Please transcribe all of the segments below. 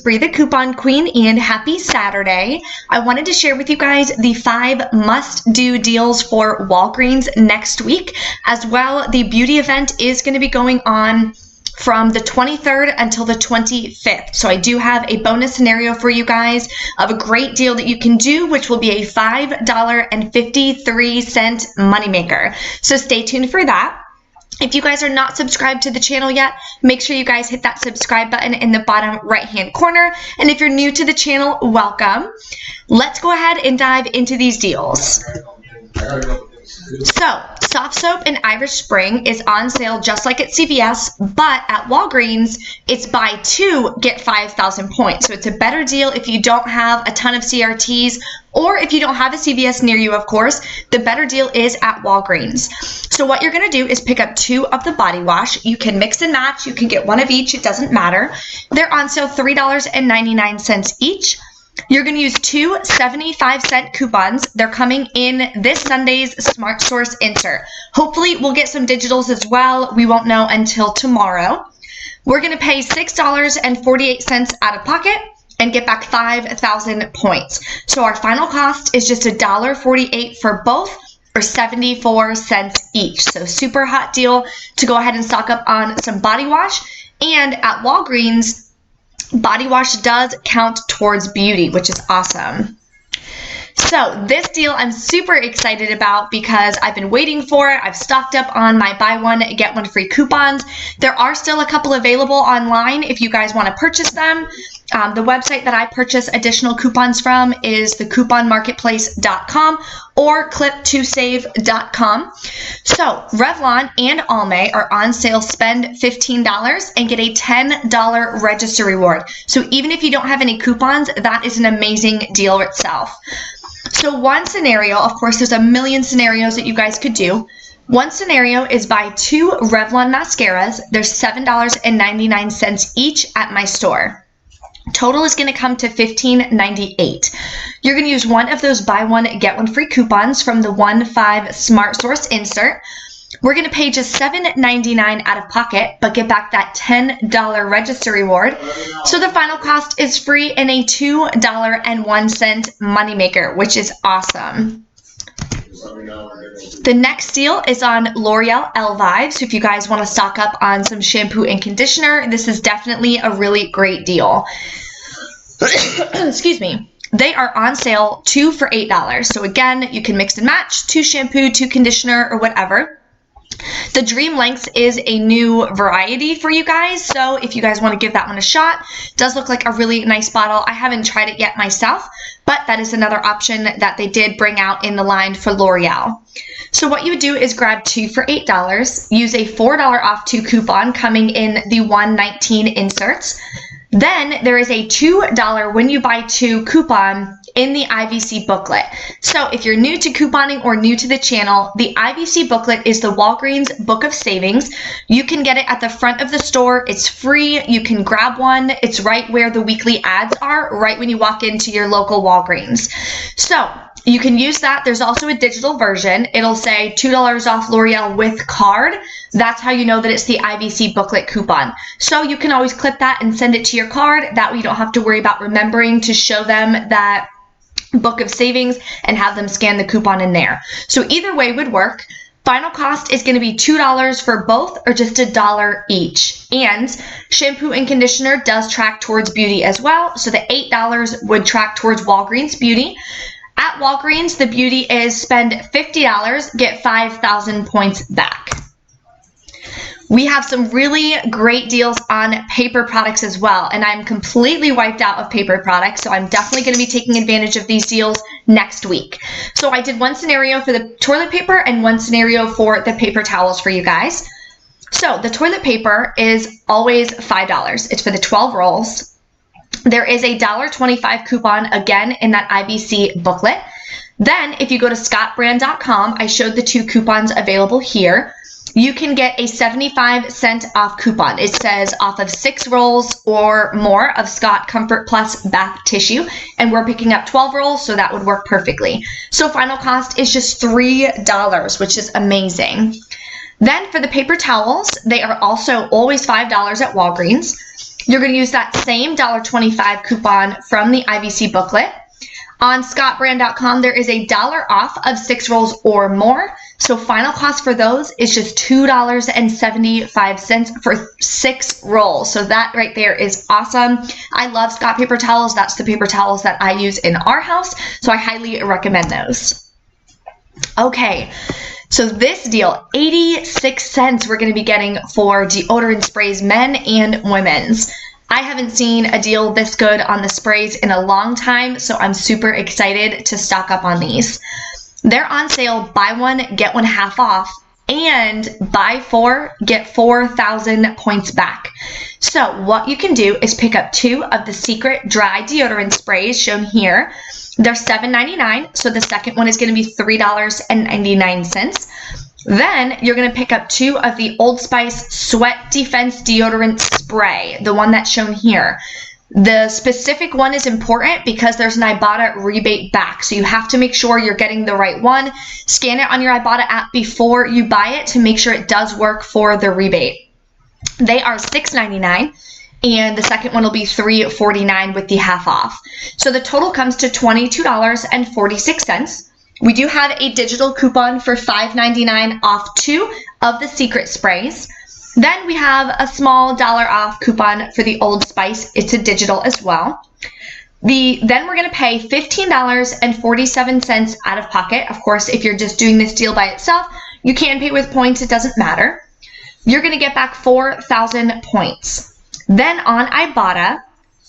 Bree the Coupon Queen, and happy Saturday. I wanted to share with you guys the 5 must-do deals for Walgreens next week. As well, the beauty event is going to be going on from the 23rd until the 25th. So I do have a bonus scenario for you guys of a great deal that you can do, which will be a $5.53 moneymaker. So stay tuned for that. If you guys are not subscribed to the channel yet, make sure you guys hit that subscribe button in the bottom right-hand corner. And if you're new to the channel, welcome. Let's go ahead and dive into these deals. So, Softsoap and Irish Spring is on sale just like at CVS, but at Walgreens, it's buy 2, get 5,000 points. So it's a better deal if you don't have a ton of CRTs, or if you don't have a CVS near you, of course, the better deal is at Walgreens. So what you're going to do is pick up 2 of the body wash. You can mix and match. You can get one of each. It doesn't matter. They're on sale $3.99 each. You're going to use 2 75-cent coupons. They're coming in this Sunday's Smart Source insert. Hopefully, we'll get some digitals as well. We won't know until tomorrow. We're going to pay $6.48 out of pocket and get back 5,000 points. So our final cost is just $1.48 for both, or 74 cents each. So super hot deal to go ahead and stock up on some body wash. And at Walgreens, body wash does count towards beauty, which is awesome. So this deal I'm super excited about because I've been waiting for it. I've stocked up on my buy one, get one free coupons. There are still a couple available online if you guys want to purchase them. The website that I purchase additional coupons from is thecouponmarketplace.com or clip2save.com. So Revlon and Almay are on sale. Spend $15 and get a $10 register reward. So even if you don't have any coupons, that is an amazing deal itself. So one scenario, of course, there's a million scenarios that you guys could do. One scenario is buy 2 Revlon mascaras. They're $7.99 each at my store. Total is going to come to $15.98. You're going to use one of those buy one, get one free coupons from the 1-5 Smart Source insert. We're going to pay just $7.99 out of pocket, but get back that $10 register reward. So the final cost is free and a $2.01 moneymaker, which is awesome. The next deal is on L'Oreal Elvive. So if you guys want to stock up on some shampoo and conditioner, this is definitely a really great deal. Excuse me. They are on sale 2 for $8. So again, you can mix and match 2 shampoo, 2 conditioner, or whatever. The Dream Lengths is a new variety for you guys, so if you guys want to give that one a shot, it does look like a really nice bottle. I haven't tried it yet myself, but that is another option that they did bring out in the line for L'Oreal. So what you would do is grab 2 for $8, use a $4 off 2 coupon coming in the 119 inserts. Then there is a $2 when you buy 2 coupon in the IVC booklet. So if you're new to couponing or new to the channel, the IVC booklet is the Walgreens Book of Savings. You can get it at the front of the store. It's free. You can grab one. It's right where the weekly ads are, right when you walk into your local Walgreens. So you can use that. There's also a digital version. It'll say $2 off L'Oreal with card. That's how you know that it's the IVC booklet coupon. So you can always clip that and send it to your card. That way you don't have to worry about remembering to show them that Book of Savings and have them scan the coupon in there. So either way would work. Final cost is going to be $2 for both, or just $1 each. And shampoo and conditioner does track towards beauty as well. So the $8 would track towards Walgreens Beauty. At Walgreens, the beauty is spend $50, get 5,000 points back. We have some really great deals on paper products as well, and I'm completely wiped out of paper products, so I'm definitely going to be taking advantage of these deals next week. So I did one scenario for the toilet paper and one scenario for the paper towels for you guys. So the toilet paper is always $5. It's for the 12 rolls. There is a $1.25 coupon again in that IBC booklet. Then if you go to scottbrand.com, I showed the 2 coupons available here. You can get a 75-cent off coupon. It says off of 6 rolls or more of Scott Comfort Plus bath tissue, and we're picking up 12 rolls, so that would work perfectly. So final cost is just $3, which is amazing. Then for the paper towels, they are also always $5 at Walgreens. You're going to use that same $1.25 coupon from the IVC booklet. On scottbrand.com, there is a $1 off of 6 rolls or more. So final cost for those is just $2.75 for 6 rolls. So that right there is awesome. I love Scott paper towels. That's the paper towels that I use in our house. So I highly recommend those. Okay. So this deal, 86 cents we're going to be getting for deodorant sprays, men and women's. I haven't seen a deal this good on the sprays in a long time, so I'm super excited to stock up on these. They're on sale, buy one, get one half off, and buy 4, get 4,000 points back. So what you can do is pick up 2 of the Secret Dry Deodorant Sprays shown here. They're $7.99, so the second one is going to be $3.99. Then you're going to pick up 2 of the Old Spice Sweat Defense Deodorant Spray, the one that's shown here. The specific one is important because there's an Ibotta rebate back, so you have to make sure you're getting the right one. Scan it on your Ibotta app before you buy it to make sure it does work for the rebate. They are $6.99. And the second one will be $3.49 with the half off. So the total comes to $22.46. We do have a digital coupon for $5.99 off 2 of the Secret sprays. Then we have a small $1 off coupon for the Old Spice. It's a digital as well. Then we're going to pay $15.47 out of pocket. Of course, if you're just doing this deal by itself, you can pay with points. It doesn't matter. You're going to get back 4,000 points. Then on Ibotta,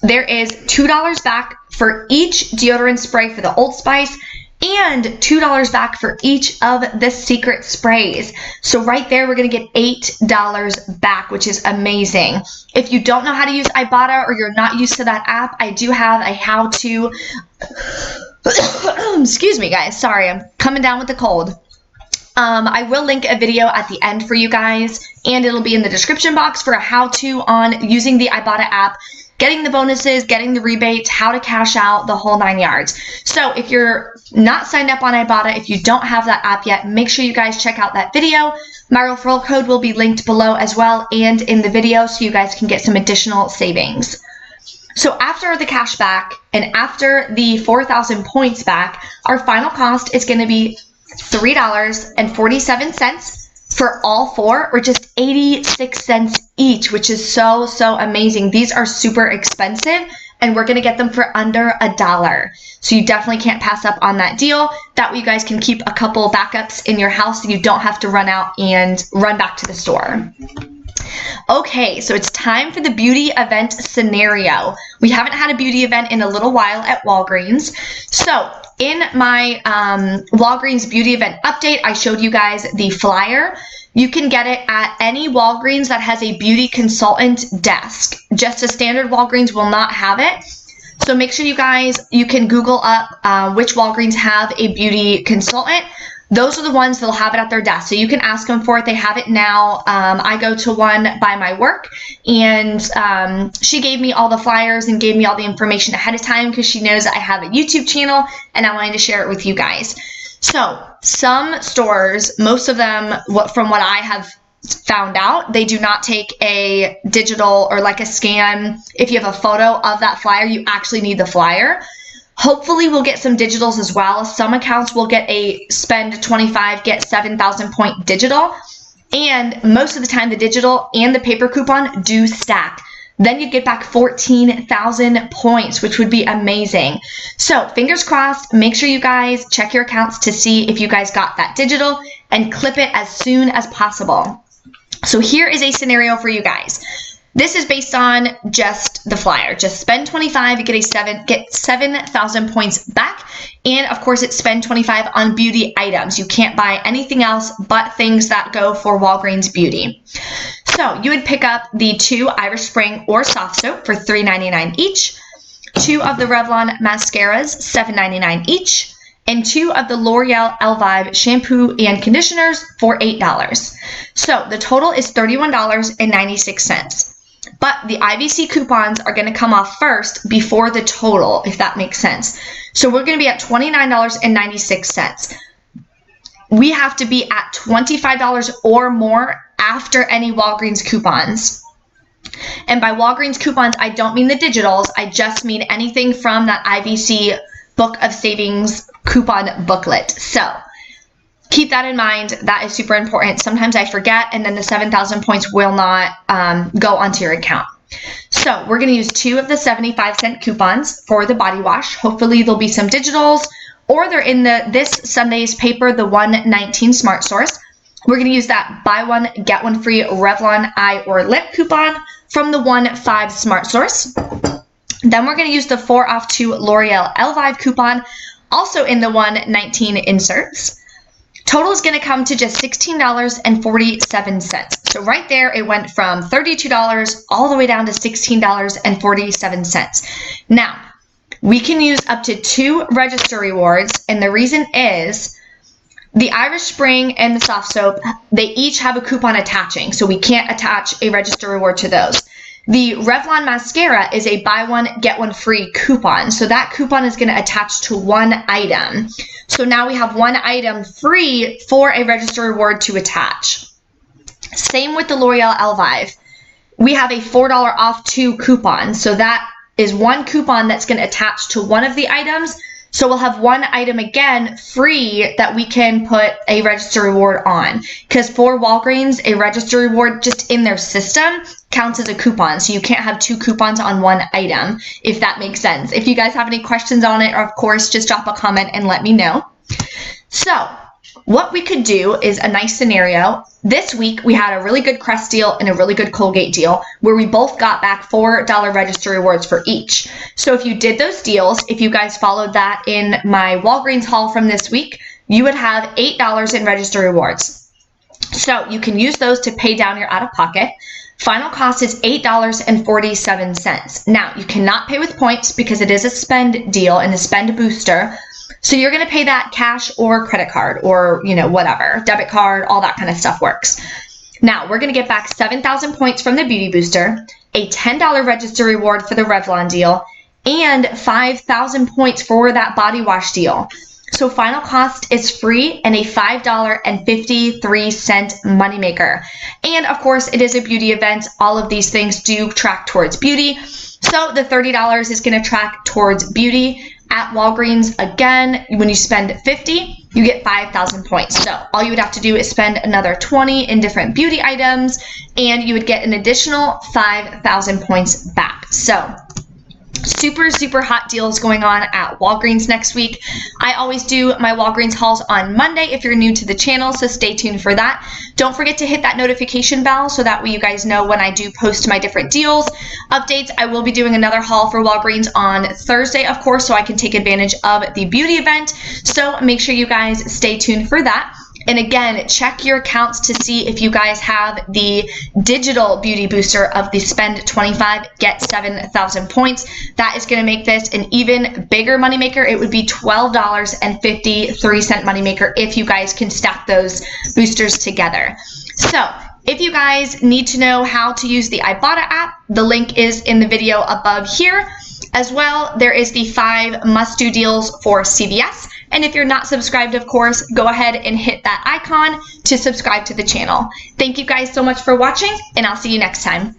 there is $2 back for each deodorant spray for the Old Spice and $2 back for each of the Secret sprays. So right there, we're going to get $8 back, which is amazing. If you don't know how to use Ibotta or you're not used to that app, I do have a how-to. Excuse me, guys. Sorry, I'm coming down with the cold. I will link a video at the end for you guys, and it'll be in the description box for a how-to on using the Ibotta app, getting the bonuses, getting the rebates, how to cash out, the whole 9 yards. So if you're not signed up on Ibotta, if you don't have that app yet, make sure you guys check out that video. My referral code will be linked below as well and in the video so you guys can get some additional savings. So after the cash back and after the 4,000 points back, our final cost is going to be $3.47 for all 4, or just 86 cents each, which is so amazing. These are super expensive, and we're going to get them for under $1. So you definitely can't pass up on that deal. That way you guys can keep a couple backups in your house so you don't have to run out and run back to the store. Okay, so it's time for the beauty event scenario. We haven't had a beauty event in a little while at Walgreens. So in my Walgreens beauty event update, I showed you guys the flyer. You can get it at any Walgreens that has a beauty consultant desk. Just a standard Walgreens will not have it. So make sure you can Google up which Walgreens have a beauty consultant. Those are the ones that'll have it at their desk. So you can ask them for it. They have it now. I go to one by my work, and she gave me all the flyers and gave me all the information ahead of time because she knows I have a YouTube channel and I wanted to share it with you guys. So some stores, most of them, from what I have found out, they do not take a digital or like a scan. If you have a photo of that flyer, you actually need the flyer. Hopefully we'll get some digitals as well. Some accounts will get a spend 25, get 7,000 point digital. And most of the time the digital and the paper coupon do stack. Then you'd get back 14,000 points, which would be amazing. So fingers crossed, make sure you guys check your accounts to see if you guys got that digital and clip it as soon as possible. So here is a scenario for you guys. This is based on just the flyer. Just spend 25, you get 7,000 points back. And of course it's spend 25 on beauty items. You can't buy anything else but things that go for Walgreens Beauty. So you would pick up the 2 Irish Spring or Softsoap for $3.99 each, 2 of the Revlon mascaras, $7.99 each, and 2 of the L'Oreal Elvive shampoo and conditioners for $8. So the total is $31.96. But the IVC coupons are going to come off first before the total, if that makes sense. So we're going to be at $29.96. We have to be at $25 or more after any Walgreens coupons. And by Walgreens coupons, I don't mean the digitals. I just mean anything from that IVC Book of Savings coupon booklet. So keep that in mind. That is super important. Sometimes I forget, and then the 7,000 points will not go onto your account. So we're going to use 2 of the 75-cent coupons for the body wash. Hopefully there'll be some digitals, or they're in this Sunday's paper, the 119 Smart Source. We're going to use that buy one, get one free Revlon eye or lip coupon from the 1.5 Smart Source. Then we're going to use the 4 off 2 L'Oreal Elvive coupon, also in the 119 inserts. Total is going to come to just $16.47. So right there, it went from $32 all the way down to $16.47. Now, we can use up to 2 register rewards, and the reason is the Irish Spring and the Softsoap, they each have a coupon attaching, so we can't attach a register reward to those. The Revlon mascara is a buy one, get one free coupon. So that coupon is going to attach to 1 item. So now we have 1 item free for a register reward to attach. Same with the L'Oreal Elvive. We have a $4 off 2 coupon. So that is 1 coupon that's going to attach to 1 of the items. So we'll have 1 item again free that we can put a register reward on. Because for Walgreens, a register reward just in their system counts as a coupon. So you can't have 2 coupons on 1 item, if that makes sense. If you guys have any questions on it, or of course, just drop a comment and let me know. So what we could do is a nice scenario. This week, we had a really good Crest deal and a really good Colgate deal where we both got back $4 register rewards for each. So if you did those deals, if you guys followed that in my Walgreens haul from this week, you would have $8 in register rewards. So you can use those to pay down your out-of-pocket. Final cost is $8.47. Now, you cannot pay with points because it is a spend deal and a spend booster. So you're going to pay that cash or credit card or, whatever, debit card, all that kind of stuff works. Now, we're going to get back 7,000 points from the Beauty Booster, a $10 register reward for the Revlon deal, and 5,000 points for that body wash deal. So final cost is free and a $5.53 moneymaker. And of course, it is a beauty event. All of these things do track towards beauty. So the $30 is going to track towards beauty. At Walgreens, again, when you spend $50, you get 5,000 points. So all you would have to do is spend another 20 in different beauty items, and you would get an additional 5,000 points back. So super, super hot deals going on at Walgreens next week. I always do my Walgreens hauls on Monday if you're new to the channel, so stay tuned for that. Don't forget to hit that notification bell so that way you guys know when I do post my different deals. Updates, I will be doing another haul for Walgreens on Thursday, of course, so I can take advantage of the beauty event. So make sure you guys stay tuned for that. And again, check your accounts to see if you guys have the digital beauty booster of the spend 25, get 7,000 points. That is going to make this an even bigger moneymaker. It would be $12.53 moneymaker if you guys can stack those boosters together. So if you guys need to know how to use the Ibotta app, the link is in the video above here. As well, there is the 5 must-do deals for CVS. And if you're not subscribed, of course, go ahead and hit that icon to subscribe to the channel. Thank you guys so much for watching, and I'll see you next time.